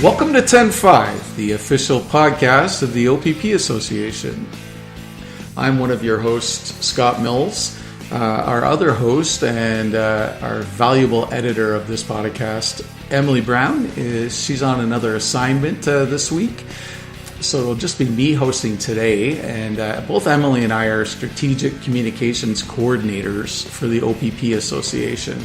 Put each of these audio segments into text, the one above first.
Welcome to 10.5, the official podcast of the OPP Association. I'm one of your hosts, Scott Mills. Our other host and our valuable editor of this podcast, Emily Brown, she's on another assignment this week. So it'll just be me hosting today, and both Emily and I are strategic communications coordinators for the OPP Association.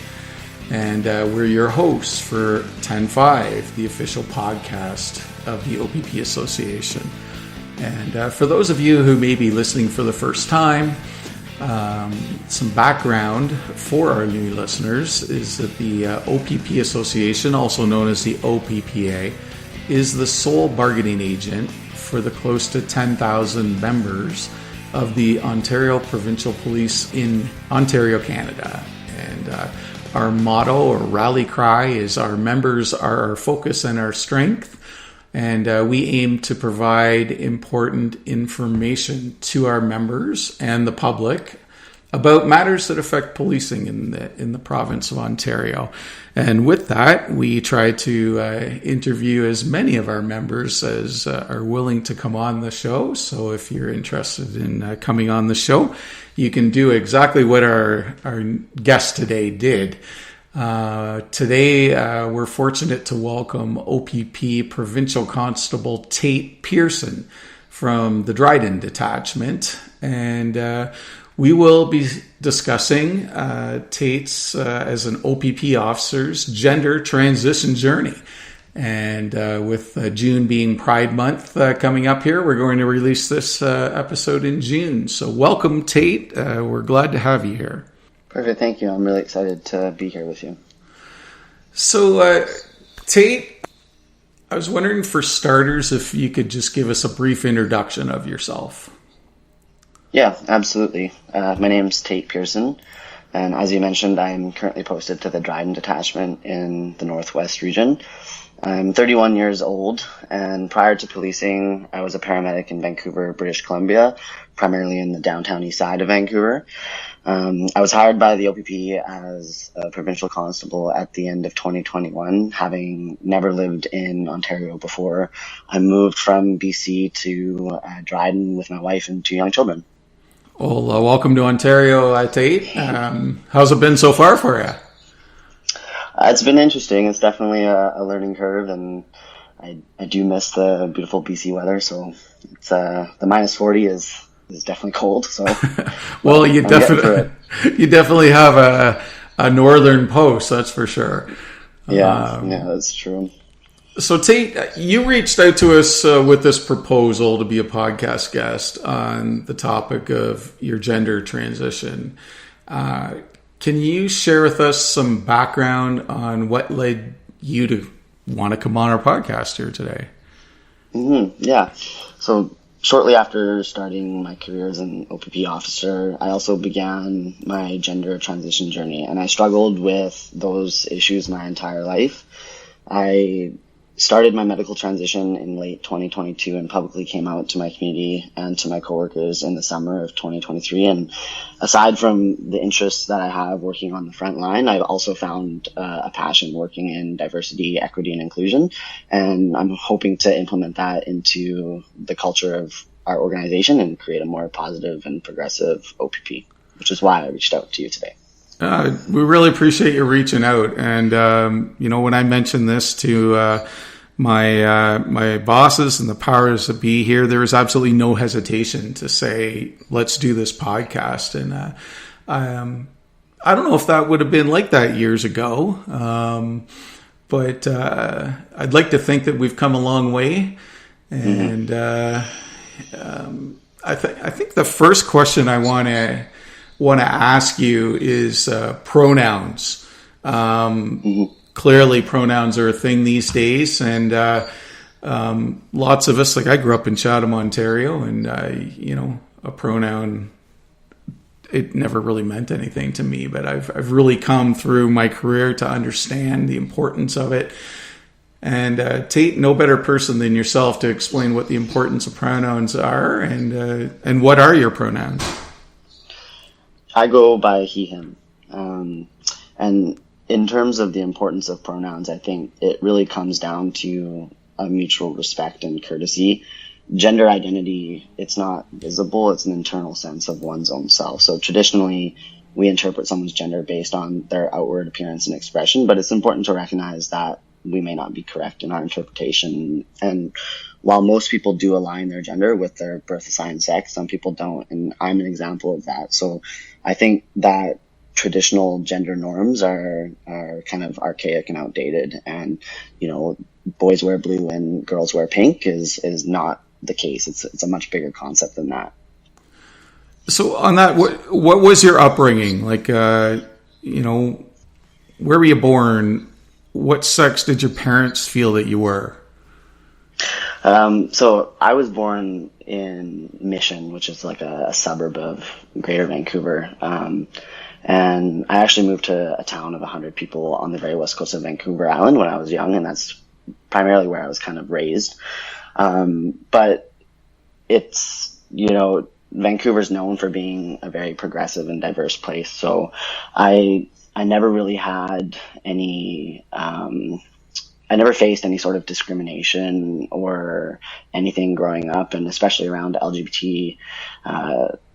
And we're your hosts for 10.5, the official podcast of the OPP Association. And for those of you who may be listening for the first time, some background for our new listeners is that the OPP Association, also known as the OPPA, is the sole bargaining agent for the close to 10,000 members of the Ontario Provincial Police in Ontario, Canada. And our motto or rally cry is our members are our focus and our strength. And we aim to provide important information to our members and the public about matters that affect policing in the province of Ontario. And with that, we try to interview as many of our members as are willing to come on the show. So if you're interested in coming on the show, you can do exactly what our guest today did. Today, we're fortunate to welcome OPP Provincial Constable Tate Pearson from the Dryden Detachment. And we will be discussing Tate's, as an OPP officer's, gender transition journey. And with June being Pride Month coming up here, we're going to release this episode in June. So welcome, Tate. We're glad to have you here. Perfect. Thank you. I'm really excited to be here with you. So, Tate, I was wondering for starters if you could just give us a brief introduction of yourself. Yeah, absolutely. My name's Tate Pearson, and as you mentioned, I'm currently posted to the Dryden Detachment in the Northwest region. I'm 31 years old, and prior to policing, I was a paramedic in Vancouver, British Columbia, primarily in the downtown east side of Vancouver. I was hired by the OPP as a provincial constable at the end of 2021, having never lived in Ontario before. I moved from BC to Dryden with my wife and 2 young children. Well, welcome to Ontario, Tate. How's it been so far for you? It's been interesting. It's definitely a learning curve, and I do miss the beautiful BC weather. So it's the minus 40 is definitely cold. So well, you definitely have a northern post, that's for sure. Yeah, that's true. So Tate, you reached out to us with this proposal to be a podcast guest on the topic of your gender transition. Can you share with us some background on what led you to want to come on our podcast here today? Yeah. So shortly after starting my career as an OPP officer, I also began my gender transition journey, and I struggled with those issues my entire life. I started my medical transition in late 2022 and publicly came out to my community and to my coworkers in the summer of 2023. And aside from the interests that I have working on the front line, I've also found a passion working in diversity, equity, and inclusion. And I'm hoping to implement that into the culture of our organization and create a more positive and progressive OPP, which is why I reached out to you today. We really appreciate you reaching out. And, when I mentioned this to my bosses and the powers that be here, there was absolutely no hesitation to say, let's do this podcast. And I don't know if that would have been like that years ago, but I'd like to think that we've come a long way. And I think the first question I want to ask you is pronouns. Clearly, pronouns are a thing these days, and lots of us, like I grew up in Chatham, Ontario, and a pronoun, it never really meant anything to me, but I've really come through my career to understand the importance of it. And Tate, no better person than yourself to explain what the importance of pronouns are, and what are your pronouns? I go by he, him. And in terms of the importance of pronouns, I think it really comes down to a mutual respect and courtesy. Gender identity, it's not visible, it's an internal sense of one's own self. So traditionally, we interpret someone's gender based on their outward appearance and expression, but it's important to recognize that we may not be correct in our interpretation. And while most people do align their gender with their birth assigned sex, some people don't, and I'm an example of that. So I think that traditional gender norms are kind of archaic and outdated, and boys wear blue and girls wear pink is not the case. It's a much bigger concept than that. So on that, what was your upbringing like? Where were you born? What sex did your parents feel that you were? So I was born in Mission, which is like a suburb of Greater Vancouver. And I actually moved to a town of 100 people on the very west coast of Vancouver Island when I was young, and that's primarily where I was kind of raised. But it's, Vancouver's known for being a very progressive and diverse place. So I never really had any, I never faced any sort of discrimination or anything growing up, and especially around LGBT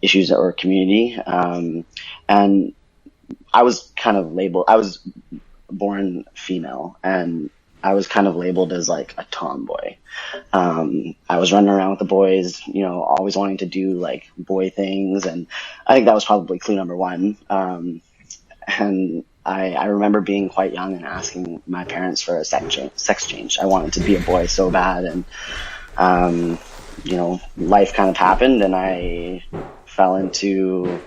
issues or community. And I was kind of labeled, I was born female, and I was kind of labeled as like a tomboy. I was running around with the boys, always wanting to do like boy things. And I think that was probably clue number one. And I remember being quite young and asking my parents for a sex change. I wanted to be a boy so bad. And, life kind of happened, and I fell into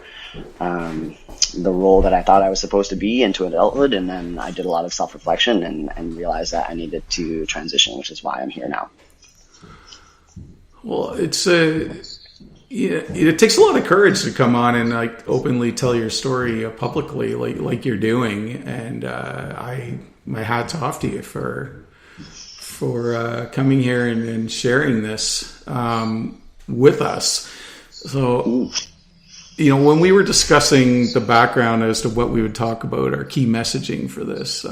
the role that I thought I was supposed to be into adulthood. And then I did a lot of self-reflection and realized that I needed to transition, which is why I'm here now. Well, it takes a lot of courage to come on and like openly tell your story publicly, like you're doing. And my hat's off to you for coming here and sharing this with us. So, when we were discussing the background as to what we would talk about, our key messaging for this,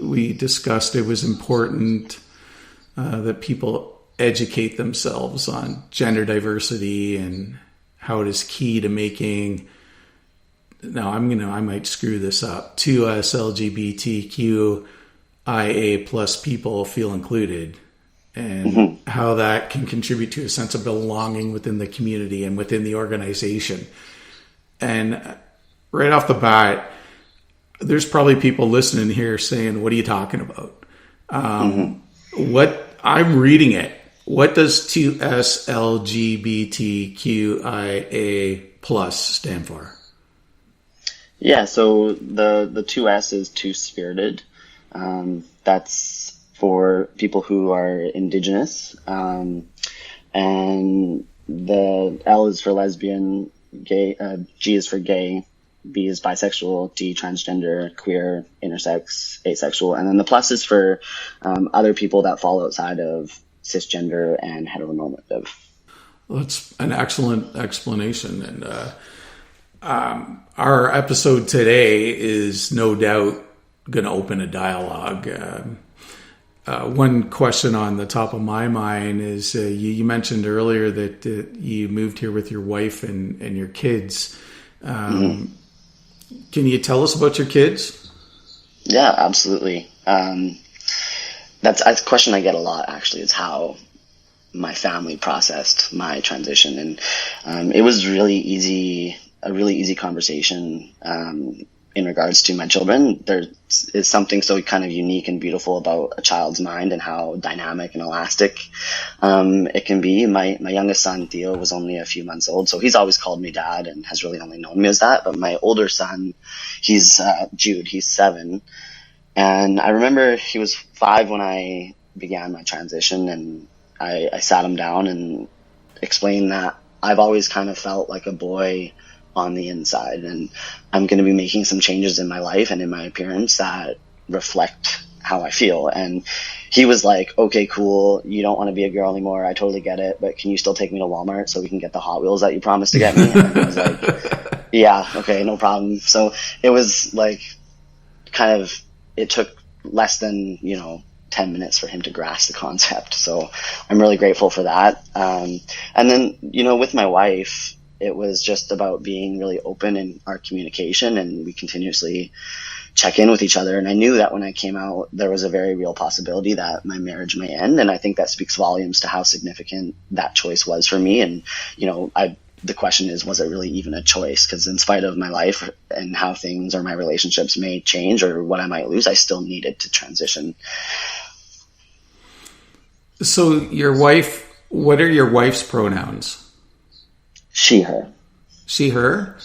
we discussed it was important that people educate themselves on gender diversity and how it is key to making, I might screw this up, to us LGBTQIA plus people feel included, and how that can contribute to a sense of belonging within the community and within the organization. And right off the bat, there's probably people listening here saying, what are you talking about? What I'm reading it. What does 2S LGBTQIA plus stand for? Yeah, so the 2S is two-spirited. That's for people who are Indigenous. And the L is for lesbian, gay, G is for gay, B is bisexual, D transgender, queer, intersex, asexual, and then the plus is for other people that fall outside of cisgender and heteronormative. Well, that's an excellent explanation. And our episode today is no doubt going to open a dialogue. One question on the top of my mind is you mentioned earlier that you moved here with your wife and your kids. Can you tell us about your kids? Yeah, absolutely. That's a question I get a lot, actually, is how my family processed my transition. And it was a really easy conversation in regards to my children. There is something so kind of unique and beautiful about a child's mind and how dynamic and elastic it can be. My youngest son, Theo, was only a few months old, so he's always called me dad and has really only known me as that. But my older son, he's Jude, he's 7. And I remember he was 5 when I began my transition, and I sat him down and explained that I've always kind of felt like a boy on the inside, and I'm going to be making some changes in my life and in my appearance that reflect how I feel. And he was like, okay, cool. You don't want to be a girl anymore. I totally get it. But can you still take me to Walmart so we can get the Hot Wheels that you promised to get me? And I was like, yeah, okay, no problem. So it was like kind of, it took less than, 10 10 minutes for him to grasp the concept. So I'm really grateful for that. And then, with my wife, it was just about being really open in our communication, and we continuously check in with each other. And I knew that when I came out, there was a very real possibility that my marriage may end. And I think that speaks volumes to how significant that choice was for me. And, the question is, was it really even a choice? Because in spite of my life and how things or my relationships may change or what I might lose, I still needed to transition. So your wife, what are your wife's pronouns? She, her. She, her?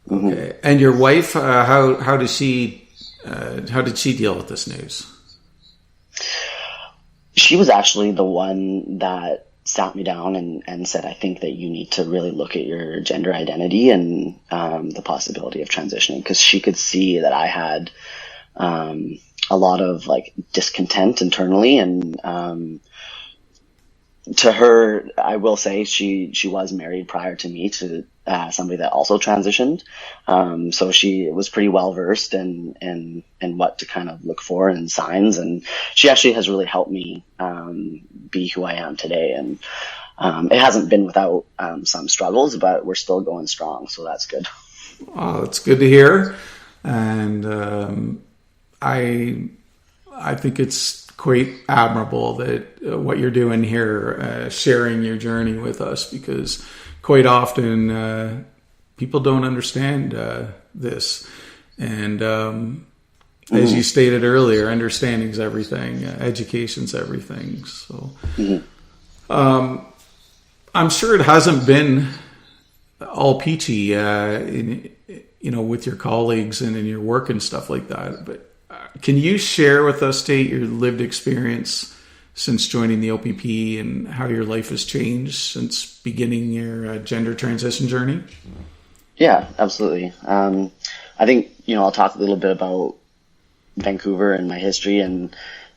Mm-hmm. Okay. And your wife, how did she deal with this news? She was actually the one that sat me down and said, I think that you need to really look at your gender identity and the possibility of transitioning, because she could see that I had a lot of discontent internally. And to her, I will say she was married prior to me to somebody that also transitioned. So she was pretty well versed in what to kind of look for and signs. And she actually has really helped me be who I am today. And it hasn't been without some struggles, but we're still going strong. So that's good. Oh, that's good to hear. And I think it's quite admirable that what you're doing here, sharing your journey with us, because quite often people don't understand this. And as you stated earlier, understanding's everything, education's everything. So I'm sure it hasn't been all peachy, with your colleagues and in your work and stuff like that. But can you share with us, Tate, your lived experience since joining the OPP and how your life has changed since beginning your gender transition journey? Yeah, absolutely. I think, I'll talk a little bit about Vancouver and my history. And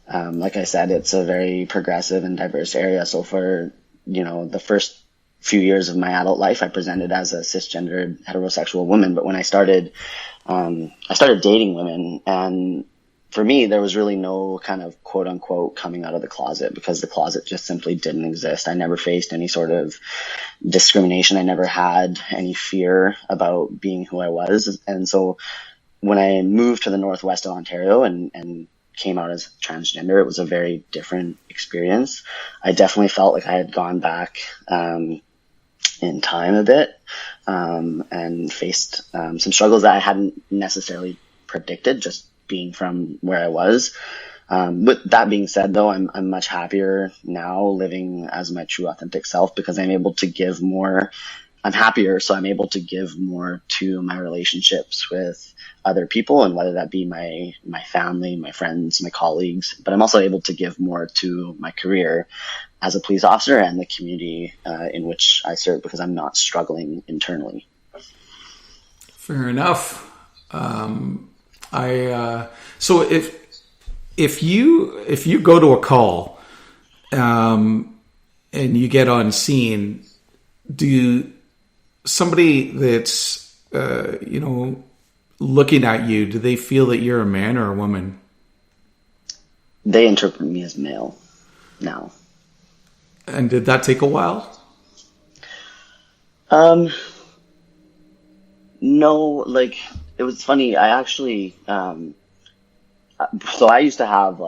like I said, it's a very progressive and diverse area. So for, the first few years of my adult life, I presented as a cisgendered heterosexual woman. But when I started dating women, and for me, there was really no kind of quote unquote coming out of the closet, because the closet just simply didn't exist. I never faced any sort of discrimination. I never had any fear about being who I was. And so when I moved to the northwest of Ontario and came out as transgender, it was a very different experience. I definitely felt like I had gone back in time a bit and faced some struggles that I hadn't necessarily predicted, just being from where I was. With that being said, though, I'm much happier now living as my true authentic self, because I'm able to give more. I'm happier, so I'm able to give more to my relationships with other people, and whether that be my family, my friends, my colleagues, but I'm also able to give more to my career as a police officer and the community in which I serve, because I'm not struggling internally. Fair enough. So if you go to a call and you get on scene, do somebody that's looking at you, do they feel that you're a man or a woman? They interpret me as male now. And did that take a while? No, it was funny. I actually, so I used to have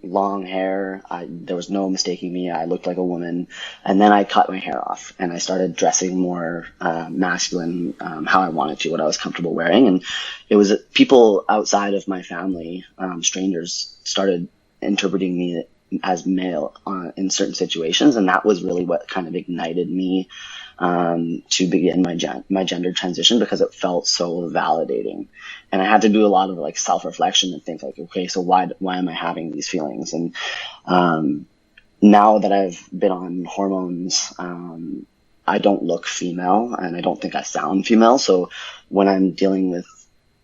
long hair. There was no mistaking me. I looked like a woman. And then I cut my hair off and I started dressing more masculine, how I wanted to, what I was comfortable wearing. And it was people outside of my family, strangers, started interpreting me as male in certain situations. And that was really what kind of ignited me to begin my gender transition, because it felt so validating. And I had to do a lot of self-reflection and think okay, so why am I having these feelings? And now that I've been on hormones, I don't look female and I don't think I sound female. So when I'm dealing with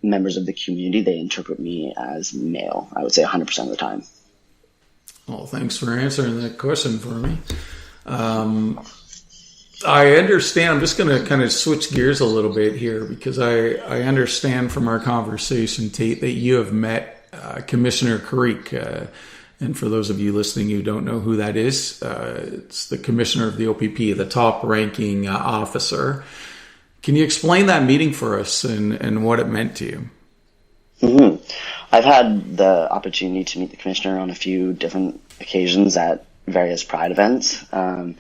members of the community, they interpret me as male, I would say 100% of the time. Well, thanks for answering that question for me. I understand. I'm just going to kind of switch gears a little bit here, because I understand from our conversation, Tate, that you have met Commissioner Creek, And for those of you listening who don't know who that is, it's the commissioner of the OPP, the top ranking officer. Can you explain that meeting for us and what it meant to you? Mm-hmm. I've had the opportunity to meet the commissioner on a few different occasions at various Pride events. And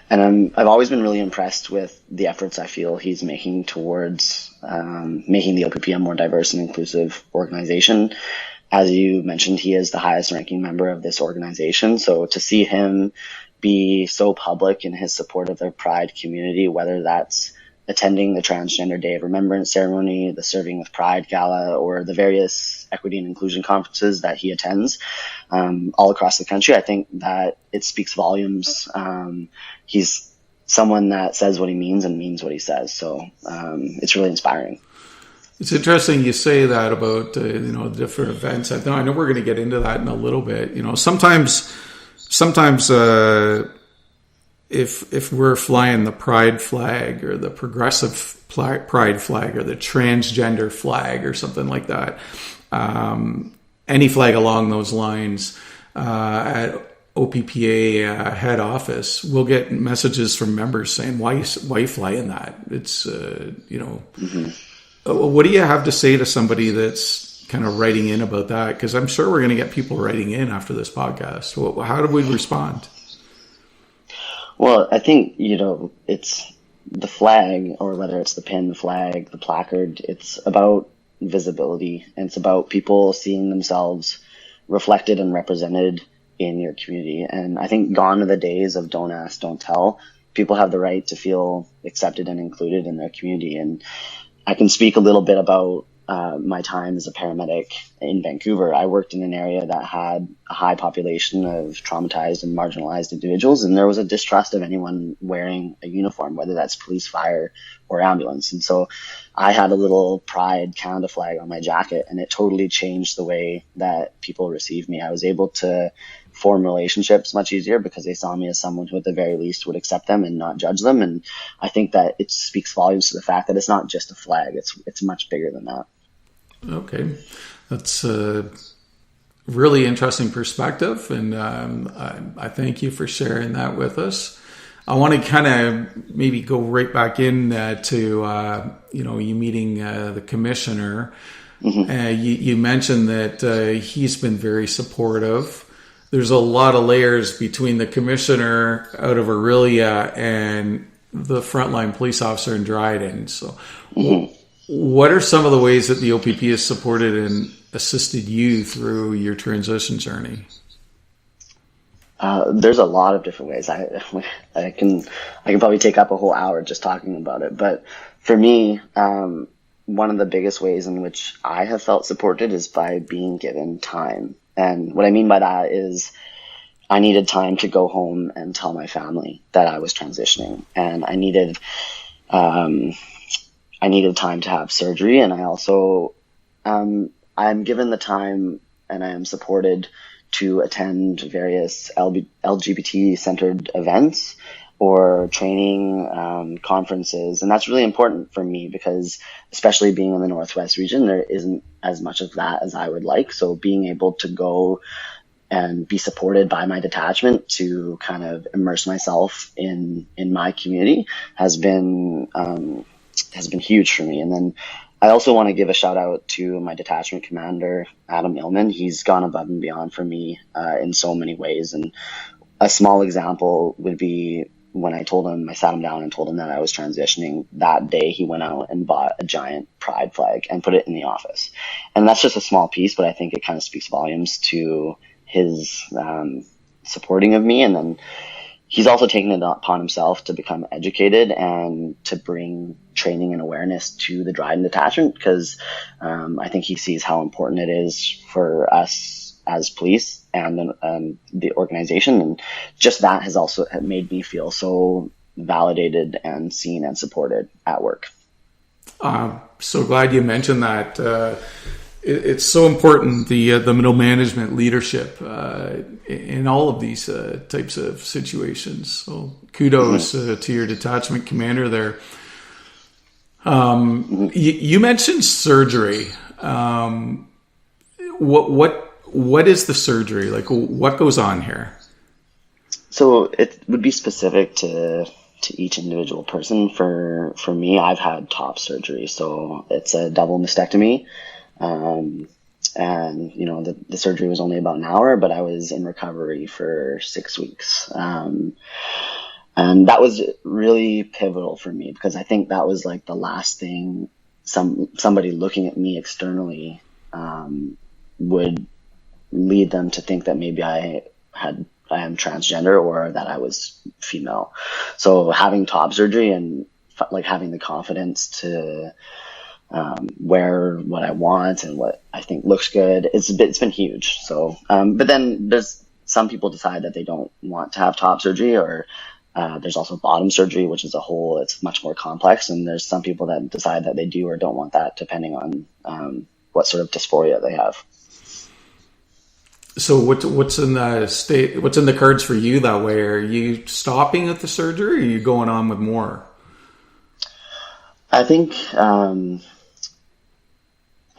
I've always been really impressed with the efforts I feel he's making towards making the OPP a more diverse and inclusive organization. As you mentioned, he is the highest ranking member of this organization. So to see him be so public in his support of the Pride community, whether that's attending the Transgender Day of Remembrance ceremony, the Serving with Pride Gala, or the various equity and inclusion conferences that he attends all across the country, I think that it speaks volumes. He's someone that says what he means and means what he says. So it's really inspiring. It's interesting you say that about the different events. I know we're going to get into that in a little bit. Sometimes if we're flying the pride flag or the progressive pride flag or the transgender flag or something like that, any flag along those lines, at OPPA head office, we'll get messages from members saying, why you flying that? It's, Mm-hmm. What do you have to say to somebody that's kind of writing in about that? Because I'm sure we're going to get people writing in after this podcast. Well, how do we respond? Well, I think, it's the flag, or whether it's the pin, the flag, the placard, it's about visibility, and it's about people seeing themselves reflected and represented in your community. And I think gone are the days of don't ask, don't tell. People have the right to feel accepted and included in their community. And I can speak a little bit about my time as a paramedic in Vancouver. I worked in an area that had a high population of traumatized and marginalized individuals, and there was a distrust of anyone wearing a uniform, whether that's police, fire, or ambulance. And so I had a little Pride Canada flag on my jacket, and it totally changed the way that people received me. I was able to form relationships much easier because they saw me as someone who at the very least would accept them and not judge them. And I think that it speaks volumes to the fact that it's not just a flag. It's much bigger than that. Okay. That's a really interesting perspective. And I thank you for sharing that with us. I want to kind of maybe go right back in to, you meeting the commissioner. Mm-hmm. You mentioned that he's been very supportive. There's a lot of layers between the commissioner out of Aurelia and the frontline police officer in Dryden. So what are some of the ways that the OPP has supported and assisted you through your transition journey? There's a lot of different ways. I can probably take up a whole hour just talking about it. But for me, one of the biggest ways in which I have felt supported is by being given time. And what I mean by that is I needed time to go home and tell my family that I was transitioning, and I needed time to have surgery. And I also, I'm given the time and I am supported to attend various LGBT centered events or training conferences. And that's really important for me because, especially being in the Northwest region, there isn't as much of that as I would like. So being able to go and be supported by my detachment to kind of immerse myself in my community has been huge for me. And then I also want to give a shout out to my detachment commander, Adam Millman. He's gone above and beyond for me in so many ways. And a small example would be when I sat him down and told him that I was transitioning. That day, he went out and bought a giant pride flag and put it in the office. And that's just a small piece, but I think it kind of speaks volumes to his supporting of me. And then he's also taken it upon himself to become educated and to bring training and awareness to the Dryden Detachment because I think he sees how important it is for us as police and the organization. And just that has also made me feel so validated and seen and supported at work. So glad you mentioned that. It's so important, the middle management leadership in all of these types of situations. So kudos to your detachment commander there. You mentioned surgery. What what is the surgery? Like, what goes on here? So it would be specific to each individual person. For me, I've had top surgery, so it's a double mastectomy. And the surgery was only about an hour, but I was in recovery for 6 weeks. And that was really pivotal for me, because I think that was like the last thing somebody looking at me externally would lead them to think that maybe I am transgender or that I was female. So having top surgery and like having the confidence to wear what I want and what I think looks good, it's been huge. So, but then there's some people decide that they don't want to have top surgery, or there's also bottom surgery, which is it's much more complex. And there's some people that decide that they do or don't want that, depending on what sort of dysphoria they have. So what's in the cards for you that way? Are you stopping at the surgery, or are you going on with more? I think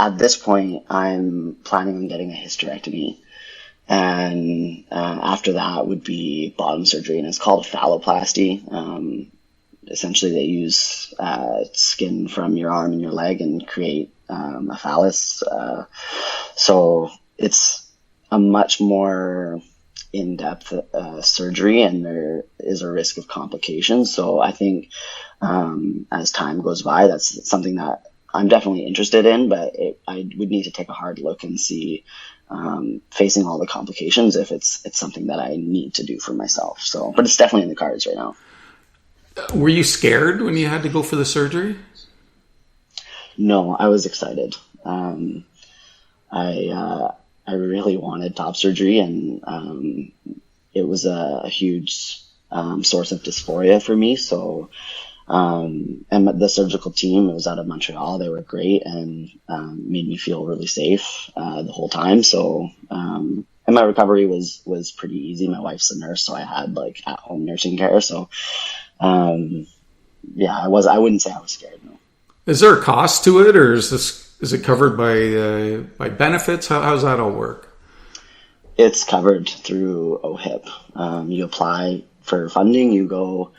at this point I'm planning on getting a hysterectomy, and after that would be bottom surgery, and it's called a phalloplasty. Essentially, they use skin from your arm and your leg and create a phallus. So it's a much more in-depth surgery, and there is a risk of complications. So I think as time goes by, that's something that I'm definitely interested in, but I would need to take a hard look and see, facing all the complications, if it's something that I need to do for myself. So, but it's definitely in the cards right now. Were you scared when you had to go for the surgery? No, I was excited. I really wanted top surgery, and it was a huge source of dysphoria for me. So, and the surgical team, it was out of Montreal. They were great and made me feel really safe the whole time. So, and my recovery was pretty easy. My wife's a nurse, so I had like at-home nursing care. So, yeah, I wouldn't say I was scared. No. Is there a cost to it, or is it covered by benefits? How's that all work? It's covered through OHIP. You apply for funding. You go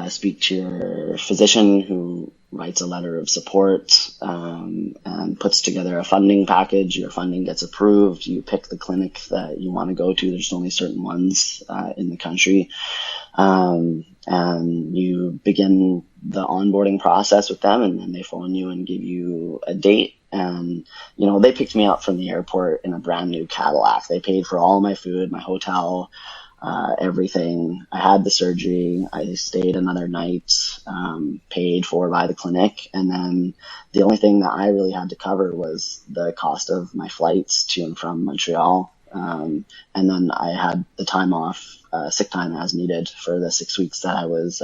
speak to your physician, who writes a letter of support and puts together a funding package. Your funding gets approved. You pick the clinic that you want to go to. There's only certain ones in the country. And you begin the onboarding process with them, and then they phone you and give you a date. And, they picked me up from the airport in a brand new Cadillac. They paid for all my food, my hotel, everything. I had the surgery. I stayed another night, paid for by the clinic. And then the only thing that I really had to cover was the cost of my flights to and from Montreal. And then I had the time off, sick time as needed for the 6 weeks that I was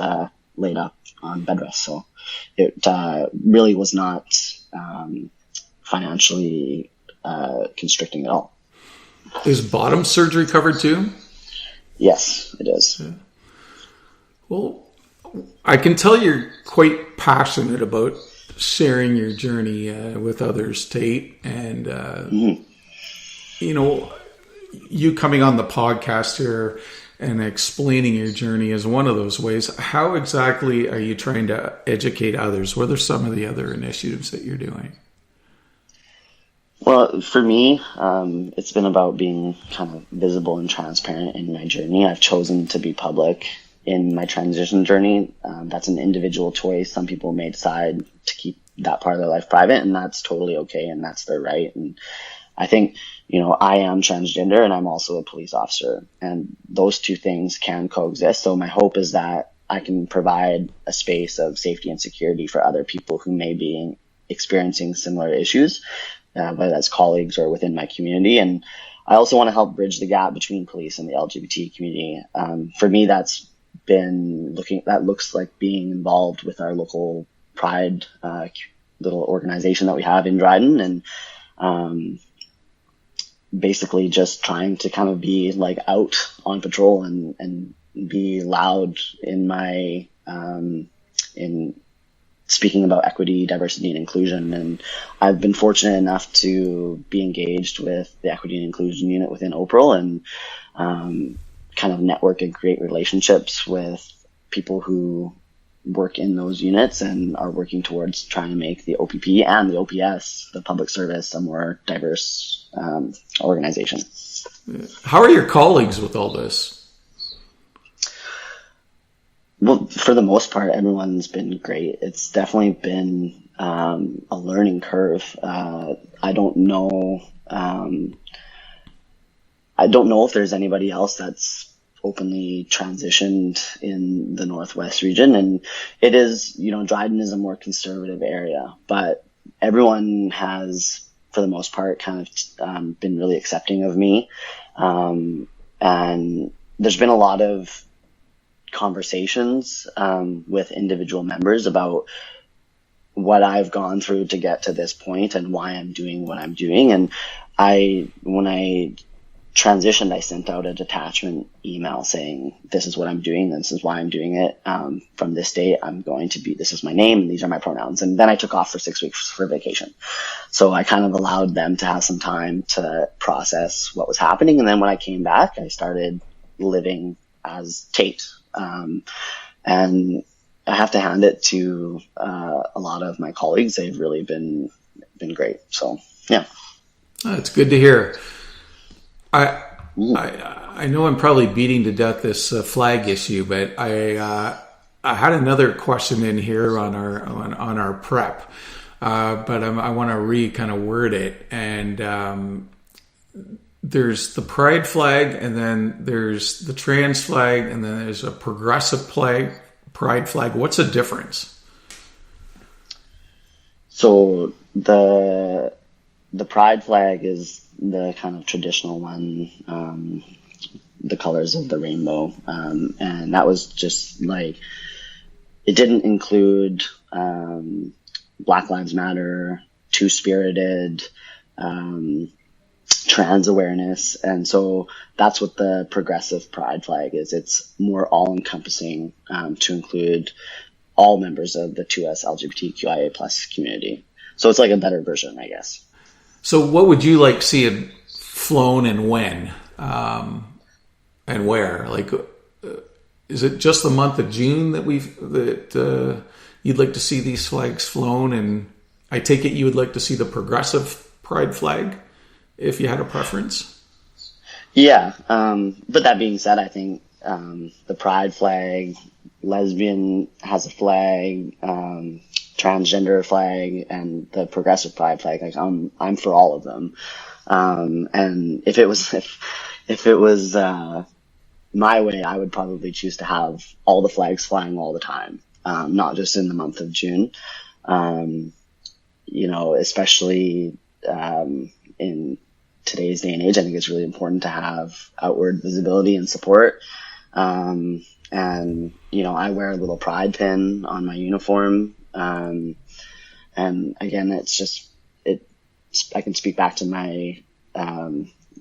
laid up on bed rest. So it really was not financially constricting at all. Is bottom surgery covered too? Yes, it is. Yeah. Well, I can tell you're quite passionate about sharing your journey with others, Tate, and you coming on the podcast here and explaining your journey is one of those ways. How exactly are you trying to educate others? What are some of the other initiatives that you're doing? Well, for me, it's been about being kind of visible and transparent in my journey. I've chosen to be public in my transition journey. That's an individual choice. Some people may decide to keep that part of their life private, and that's totally okay, and that's their right. And I think, I am transgender, and I'm also a police officer, and those two things can coexist. So my hope is that I can provide a space of safety and security for other people who may be experiencing similar issues, whether that's colleagues or within my community. And I also want to help bridge the gap between police and the LGBT community. For me, that looks like being involved with our local Pride little organization that we have in Dryden, and basically just trying to kind of be like out on patrol and be loud in my in speaking about equity, diversity, and inclusion. And I've been fortunate enough to be engaged with the equity and inclusion unit within OPRL and kind of network and create relationships with people who work in those units and are working towards trying to make the OPP and the OPS, the public service, a more diverse organization. How are your colleagues with all this? Well, for the most part, everyone's been great. It's definitely been a learning curve. I don't know. I don't know if there's anybody else that's openly transitioned in the Northwest region. And it is, Dryden is a more conservative area, but everyone has, for the most part, kind of been really accepting of me. And there's been a lot of conversations with individual members about what I've gone through to get to this point and why I'm doing what I'm doing. And when I transitioned, I sent out a detachment email saying, this is what I'm doing. This is why I'm doing it. From this date, this is my name and these are my pronouns. And then I took off for 6 weeks for vacation. So I kind of allowed them to have some time to process what was happening. And then when I came back, I started living as Tate. And I have to hand it to a lot of my colleagues. They've really been great. So, yeah. It's good to hear. I know I'm probably beating to death this flag issue, but I had another question in here on our prep, but I want to kind of word it. And there's the pride flag, and then there's the trans flag, and then there's a progressive pride flag. What's the difference? So the pride flag is the kind of traditional one, the colors of the rainbow. And that was just like, it didn't include Black Lives Matter, Two-Spirited, trans awareness. And so that's what the progressive pride flag is. It's more all-encompassing to include all members of the 2S LGBTQIA plus community. So it's like a better version, I guess. So what would you like to see it flown and when and where? Like, is it just the month of June that you'd like to see these flags flown? And I take it you would like to see the progressive pride flag if you had a preference? Yeah. But that being said, I think the pride flag, lesbian has a flag, transgender flag, and the progressive pride flag. Like I'm for all of them. And if it was my way, I would probably choose to have all the flags flying all the time, not just in the month of June. Especially in today's day and age, I think it's really important to have outward visibility and support. And I wear a little pride pin on my uniform. And again, I can speak back to my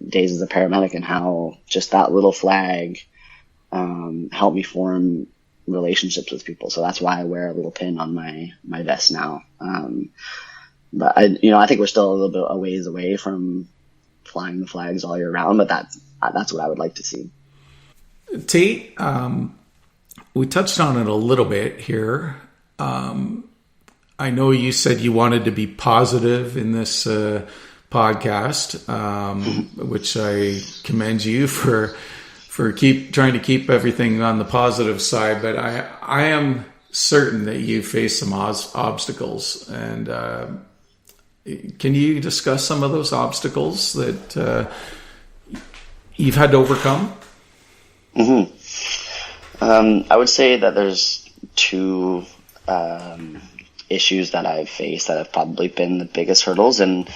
days as a paramedic and how just that little flag helped me form relationships with people. So that's why I wear a little pin on my vest now. But I think we're still a little bit a ways away from flying the flags all year round, but that's what I would like to see. Tate, we touched on it a little bit here. I know you said you wanted to be positive in this podcast, which I commend you for trying to keep everything on the positive side. But I am certain that you face some obstacles, and can you discuss some of those obstacles that you've had to overcome? Mm-hmm. I would say that there's two issues that I've faced that have probably been the biggest hurdles, and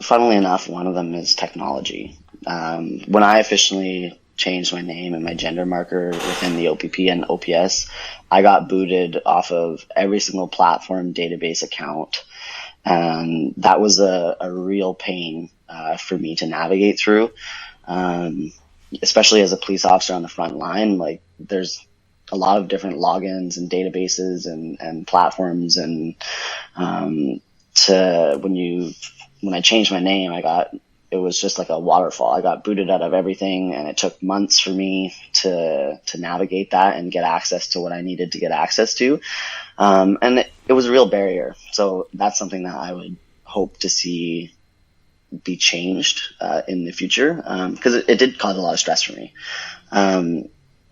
funnily enough, one of them is technology. When I officially changed my name and my gender marker within the OPP and OPS, I got booted off of every single platform database account, and that was a real pain for me to navigate through, especially as a police officer on the front line. Like, there's a lot of different logins and databases and platforms. And when I changed my name, it was just like a waterfall. I got booted out of everything, and it took months for me to navigate that and get access to what I needed to get access to. And it was a real barrier. So that's something that I would hope to see be changed in the future, because it did cause a lot of stress for me.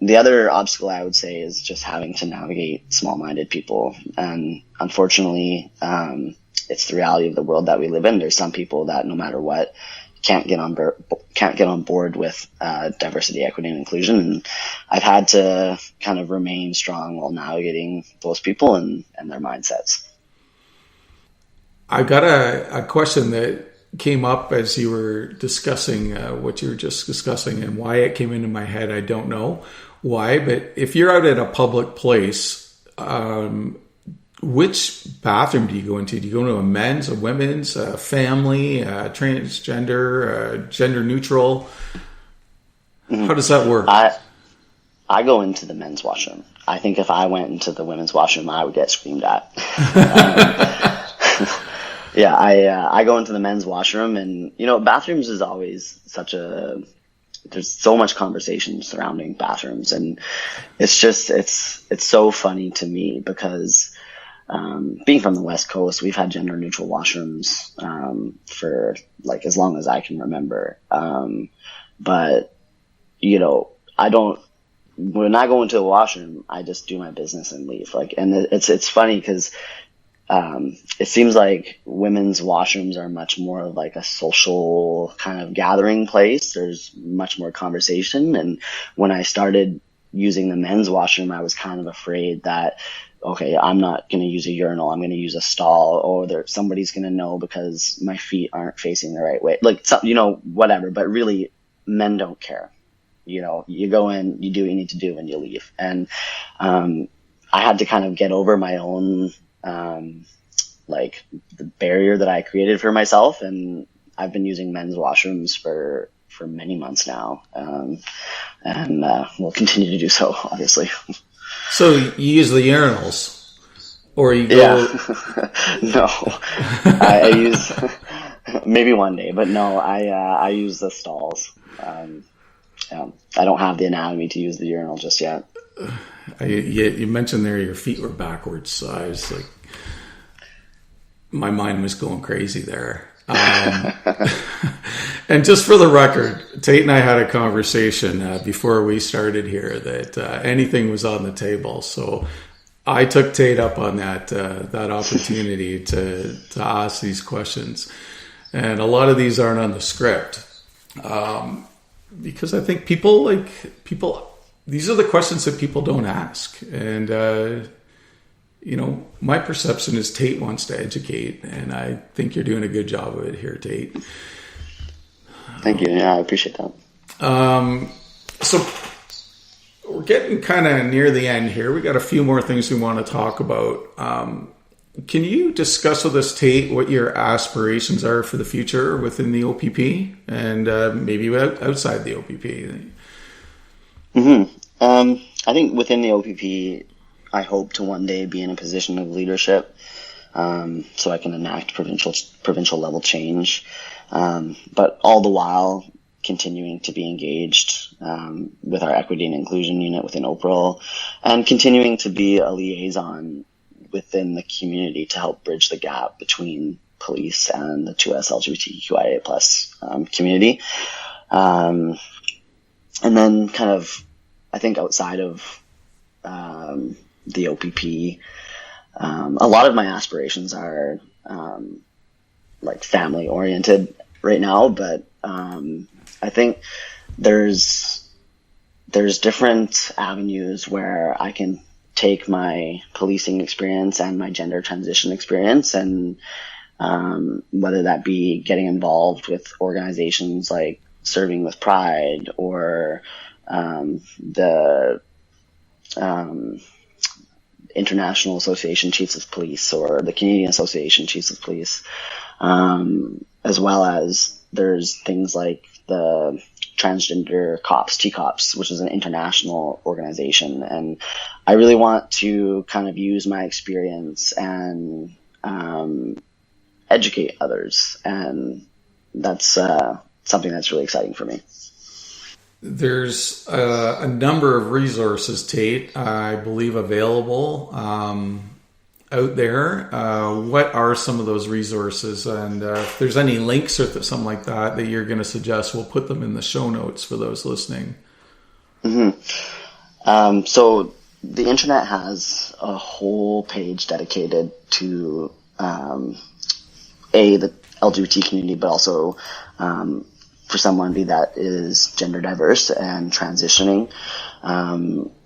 The other obstacle I would say is just having to navigate small-minded people. And unfortunately, it's the reality of the world that we live in. There's some people that no matter what can't get on board with diversity, equity, and inclusion. And I've had to kind of remain strong while navigating those people and their mindsets. I got a question that came up as you were discussing what you were just discussing, and why it came into my head, I don't know why, but if you're out at a public place, which bathroom do you go into? Do you go into a men's, a women's, a family, transgender, gender neutral? Mm-hmm. How does that work? I go into the men's washroom. I think if I went into the women's washroom, I would get screamed at. Yeah, I go into the men's washroom, and bathrooms is always there's so much conversation surrounding bathrooms, and it's so funny to me because being from the West Coast, we've had gender neutral washrooms for like as long as I can remember. But when I go into a washroom, I just do my business and leave. And it's funny because it seems like women's washrooms are much more of like a social kind of gathering place. There's much more conversation. And when I started using the men's washroom, I was kind of afraid that, okay, I'm not going to use a urinal. I'm going to use a stall, or somebody's going to know because my feet aren't facing the right way. Whatever. But really, men don't care. You go in, you do what you need to do, and you leave. And I had to kind of get over my own the barrier that I created for myself, and I've been using men's washrooms for many months now, and we'll continue to do so, obviously. So you use the urinals, or you go? Yeah. No, I use maybe one day, but no, I use the stalls. I don't have the anatomy to use the urinal just yet. You mentioned there your feet were backwards, so I was like, my mind was going crazy there. And just for the record, Tate and I had a conversation before we started here that anything was on the table. So I took Tate up on that opportunity to ask these questions, and a lot of these aren't on the script because I think people these are the questions that people don't ask, and my perception is Tate wants to educate, and I think you're doing a good job of it here, Tate. Thank you. Yeah, I appreciate that. So we're getting kind of near the end here. We got a few more things we want to talk about. Can you discuss with us, Tate, what your aspirations are for the future within the OPP and maybe outside the OPP? Mm-hmm. I think within the OPP, I hope to one day be in a position of leadership, so I can enact provincial level change, but all the while continuing to be engaged with our equity and inclusion unit within OPRL, and continuing to be a liaison within the community to help bridge the gap between police and the 2S LGBTQIA plus community. And then kind of, I think outside of the OPP, a lot of my aspirations are family oriented right now, but I think there's different avenues where I can take my policing experience and my gender transition experience, and whether that be getting involved with organizations like Serving with Pride or the International Association Chiefs of Police or the Canadian Association Chiefs of Police, as well as there's things like the Transgender Cops, TCOPS, which is an international organization. And I really want to kind of use my experience and educate others. And that's something that's really exciting for me. There's a number of resources, Tate, I believe, available out there. What are some of those resources? And if there's any links or something like that that you're going to suggest, we'll put them in the show notes for those listening. So the internet has a whole page dedicated to the LGBT community, but also for someone that is gender diverse and transitioning.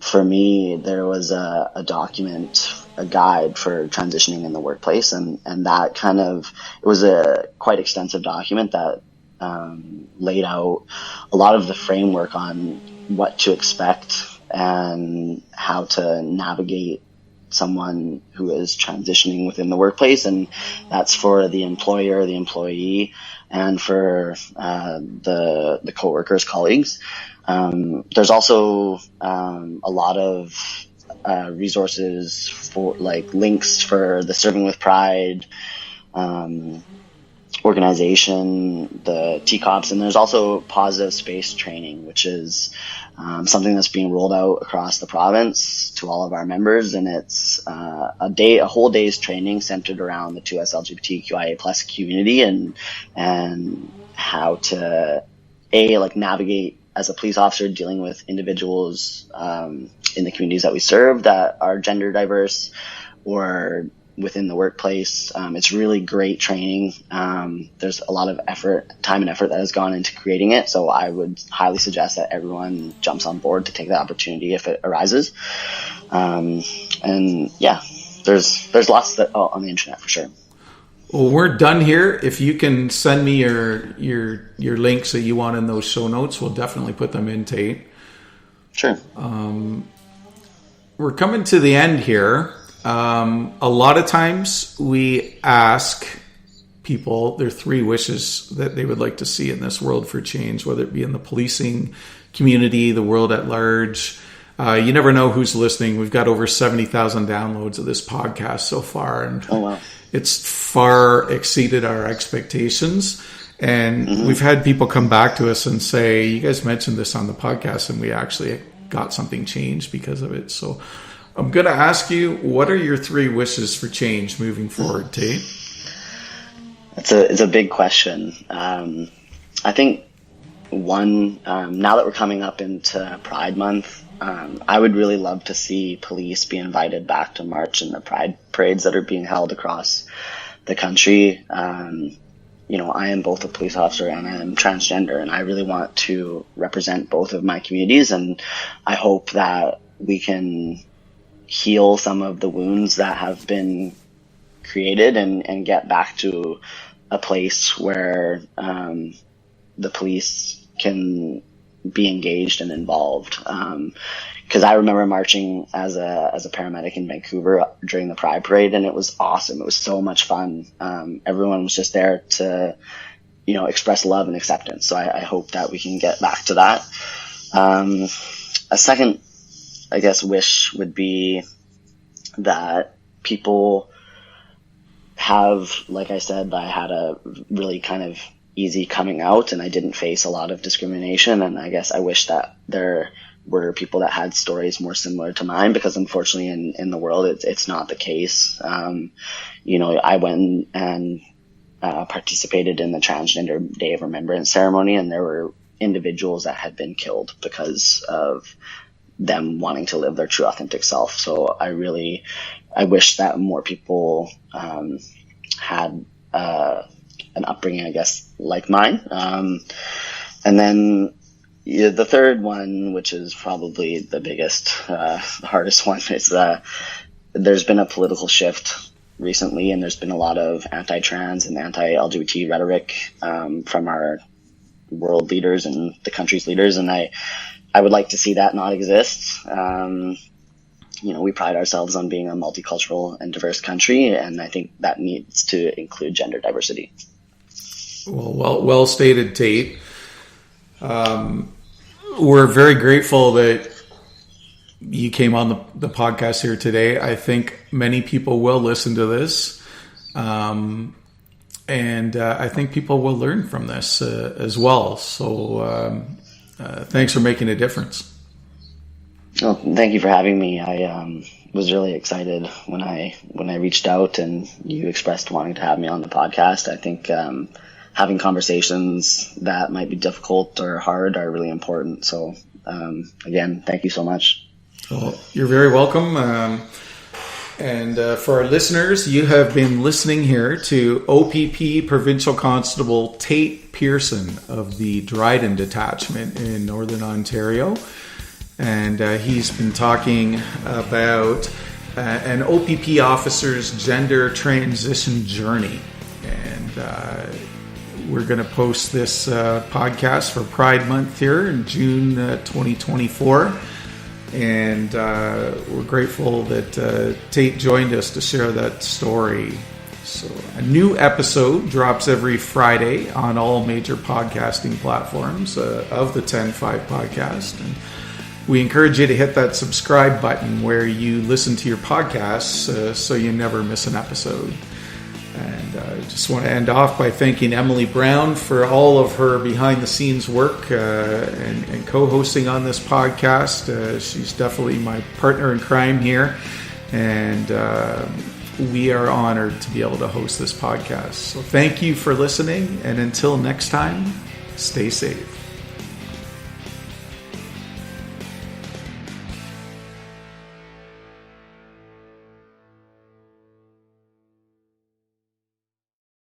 For me, there was a document, a guide for transitioning in the workplace, and that it was a quite extensive document that laid out a lot of the framework on what to expect and how to navigate someone who is transitioning within the workplace. And that's for the employer, the employee, and for the coworkers, colleagues. There's also a lot of resources for links for the Serving with Pride organization, the TCOPS, and there's also positive space training, which is something that's being rolled out across the province to all of our members. And it's a whole day's training centered around the 2S LGBTQIA plus community and how to navigate as a police officer dealing with individuals in the communities that we serve that are gender diverse or within the workplace. It's really great training. There's a lot of time and effort that has gone into creating it. So I would highly suggest that everyone jumps on board to take that opportunity if it arises. And yeah, there's lots on the internet for sure. Well, we're done here. If you can send me your links that you want in those show notes, we'll definitely put them in, Tate. Sure. We're coming to the end here. A lot of times we ask people their 3 wishes that they would like to see in this world for change, whether it be in the policing community, the world at large. You never know who's listening. We've got over 70,000 downloads of this podcast so far, and oh, wow. It's far exceeded our expectations. And we've had people come back to us and say, you guys mentioned this on the podcast and we actually got something changed because of it. So I'm going to ask you, what are your 3 wishes for change moving forward, Tate? It's a big question. I think one, now that we're coming up into Pride Month, I would really love to see police be invited back to march in the Pride parades that are being held across the country. I am both a police officer and I am transgender, and I really want to represent both of my communities, and I hope that we can heal some of the wounds that have been created and get back to a place where the police can be engaged and involved. Because I remember marching as a paramedic in Vancouver during the Pride Parade, and it was awesome. It was so much fun. Everyone was just there to, express love and acceptance. So I hope that we can get back to that. A second, I guess, wish would be that people have, like I said, I had a really kind of easy coming out and I didn't face a lot of discrimination. And I guess I wish that there were people that had stories more similar to mine, because unfortunately in the world, it's not the case. I went and participated in the Transgender Day of Remembrance ceremony, and there were individuals that had been killed because of them wanting to live their true authentic self. So I wish that more people had an upbringing, I guess, like mine. And then the third one, which is probably the biggest, the hardest one, is there's been a political shift recently, and there's been a lot of anti-trans and anti-LGBT rhetoric from our world leaders and the country's leaders, and I would like to see that not exist. We pride ourselves on being a multicultural and diverse country, and I think that needs to include gender diversity. Well stated, Tate. We're very grateful that you came on the podcast here today. I think many people will listen to this. And I think people will learn from this as well. So thanks for making a difference. Oh, thank you for having me. I was really excited when I reached out and you expressed wanting to have me on the podcast. I think having conversations that might be difficult or hard are really important. So again, thank you so much. Well, you're very welcome. And for our listeners, you have been listening here to OPP Provincial Constable Tate Pearson of the Dryden Detachment in Northern Ontario. And he's been talking about an OPP officer's gender transition journey. And we're going to post this podcast for Pride Month here in June 2024. And we're grateful that Tate joined us to share that story. So a new episode drops every Friday on all major podcasting platforms of the 10-5 podcast. And we encourage you to hit that subscribe button where you listen to your podcasts so you never miss an episode. And I just want to end off by thanking Emily Brown for all of her behind-the-scenes work and co-hosting on this podcast. She's definitely my partner in crime here, and we are honored to be able to host this podcast. So thank you for listening, and until next time, stay safe.